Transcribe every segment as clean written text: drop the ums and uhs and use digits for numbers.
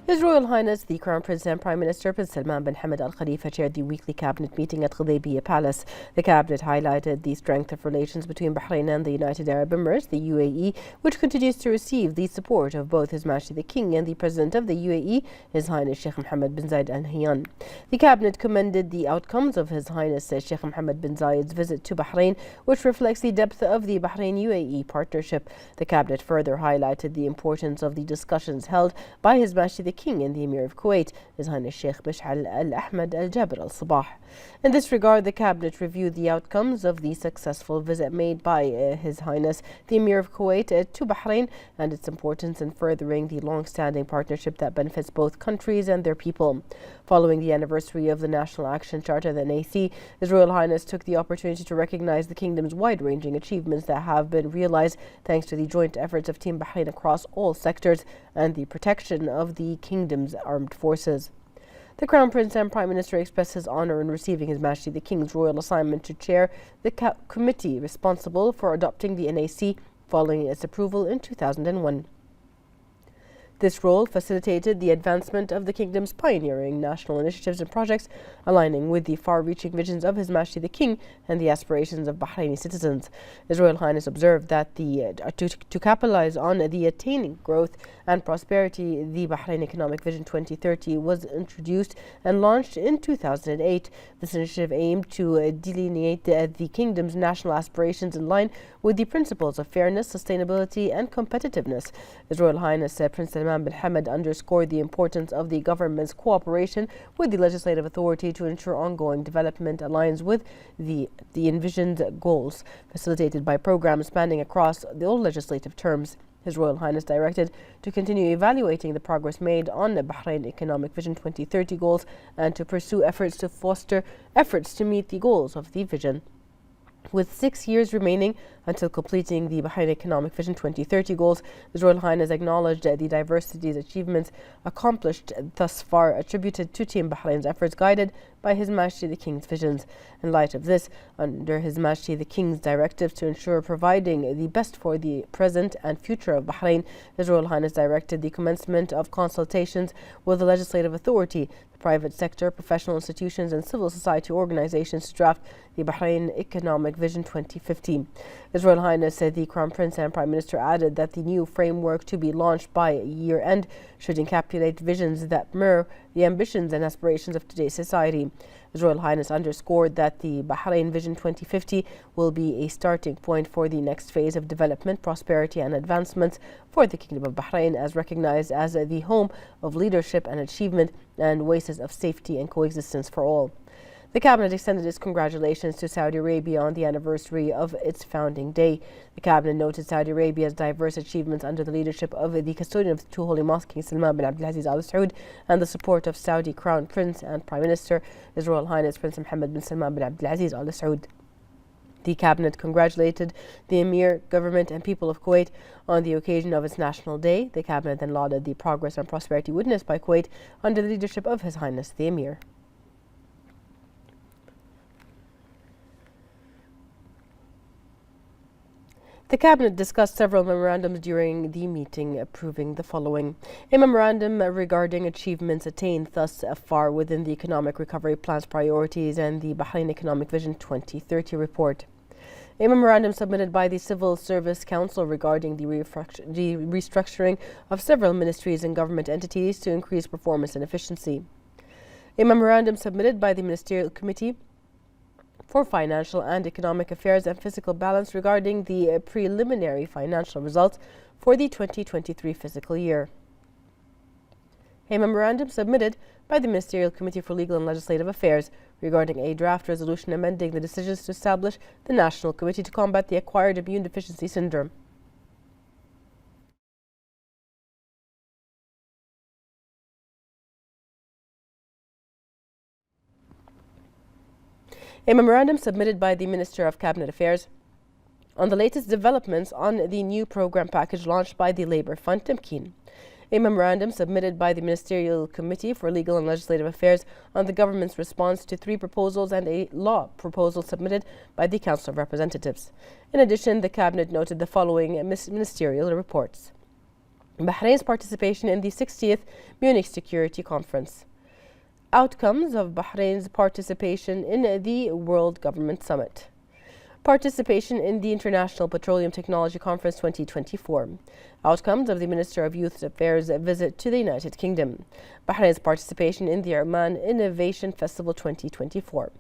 His Royal Highness the Crown Prince and Prime Minister Prince Salman bin Hamad Al Khalifa chaired the weekly cabinet meeting at Khalifa Palace. The cabinet highlighted the strength of relations between Bahrain and the United Arab Emirates, the UAE, which continues to receive the support of both His Majesty the King and the President of the UAE, His Highness Sheikh Hamad bin Zayed Al Nahyan. The cabinet commended the outcomes of His Highness Sheikh Hamad bin Zayed's visit to Bahrain, which reflects the depth of the Bahrain-UAE partnership. The cabinet further highlighted the importance of the discussions held by His Majesty the King and the Emir of Kuwait, His Highness Sheikh Mish'al Al Ahmed Al Jabr Al Sabah. In this regard, the cabinet reviewed the outcomes of the successful visit made by His Highness the Emir of Kuwait to Bahrain and its importance in furthering the long-standing partnership that benefits both countries and their people. Following the anniversary of the National Action Charter, the NAC, His Royal Highness took the opportunity to recognize the kingdom's wide-ranging achievements that have been realized thanks to the joint efforts of Team Bahrain across all sectors and the protection of the kingdom's armed forces. The Crown Prince and Prime Minister expressed his honour in receiving His Majesty the King's royal assignment to chair the committee responsible for adopting the NAC following its approval in 2001. This role facilitated the advancement of the kingdom's pioneering national initiatives and projects, aligning with the far-reaching visions of His Majesty the King and the aspirations of Bahraini citizens. His Royal Highness observed that to capitalize on the attaining growth and prosperity, the Bahrain Economic Vision 2030 was introduced and launched in 2008. This initiative aimed to delineate the kingdom's national aspirations in line with the principles of fairness, sustainability and competitiveness. His Royal Highness Prince Salman bin Hamad underscored the importance of the government's cooperation with the legislative authority to ensure ongoing development aligns with the envisioned goals, facilitated by programs spanning across all legislative terms. His Royal Highness directed to continue evaluating the progress made on the Bahrain Economic Vision 2030 goals and to pursue efforts to foster efforts to meet the goals of the vision. With 6 years remaining until completing the Bahrain Economic Vision 2030 goals, His Royal Highness acknowledged the diversity's achievements accomplished thus far, attributed to Team Bahrain's efforts guided by His Majesty the King's visions. In light of this, under His Majesty the King's directives to ensure providing the best for the present and future of Bahrain, His Royal Highness directed the commencement of consultations with the legislative authority, the private sector, professional institutions and civil society organizations to draft the Bahrain Economic Vision 2050. His Royal Highness the Crown Prince and Prime Minister added that the new framework to be launched by year-end should encapsulate visions that mirror the ambitions and aspirations of today's society. His Royal Highness underscored that the Bahrain Vision 2050 will be a starting point for the next phase of development, prosperity and advancements for the Kingdom of Bahrain, as recognized as the home of leadership and achievement and oasis of safety and coexistence for all. The cabinet extended its congratulations to Saudi Arabia on the anniversary of its founding day. The cabinet noted Saudi Arabia's diverse achievements under the leadership of the custodian of the two holy mosques, King Salman bin Abdulaziz Al Saud, and the support of Saudi Crown Prince and Prime Minister, His Royal Highness Prince Mohammed bin Salman bin Abdulaziz Al Saud. The cabinet congratulated the Emir, government and people of Kuwait on the occasion of its National Day. The cabinet then lauded the progress and prosperity witnessed by Kuwait under the leadership of His Highness the Emir. The Cabinet discussed several memorandums during the meeting, approving the following. A memorandum regarding achievements attained thus far within the Economic Recovery Plan's priorities and the Bahrain Economic Vision 2030 report. A memorandum submitted by the Civil Service Council regarding the restructuring of several ministries and government entities to increase performance and efficiency. A memorandum submitted by the Ministerial Committee for Financial and Economic Affairs and Fiscal Balance regarding the preliminary financial results for the 2023 fiscal year. A memorandum submitted by the Ministerial Committee for Legal and Legislative Affairs regarding a draft resolution amending the decisions to establish the National Committee to Combat the Acquired Immune Deficiency Syndrome. A memorandum submitted by the Minister of Cabinet Affairs on the latest developments on the new program package launched by the Labour Fund, Temkeen. A memorandum submitted by the Ministerial Committee for Legal and Legislative Affairs on the government's response to 3 proposals and a law proposal submitted by the Council of Representatives. In addition, the Cabinet noted the following ministerial reports. Bahrain's participation in the 60th Munich Security Conference. Outcomes of Bahrain's participation in the World Government Summit. Participation in the International Petroleum Technology Conference 2024. Outcomes of the Minister of Youth Affairs visit to the United Kingdom. Bahrain's participation in the Oman Innovation Festival 2024.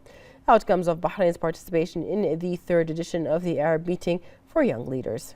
Outcomes of Bahrain's participation in the third edition of the Arab Meeting for Young Leaders.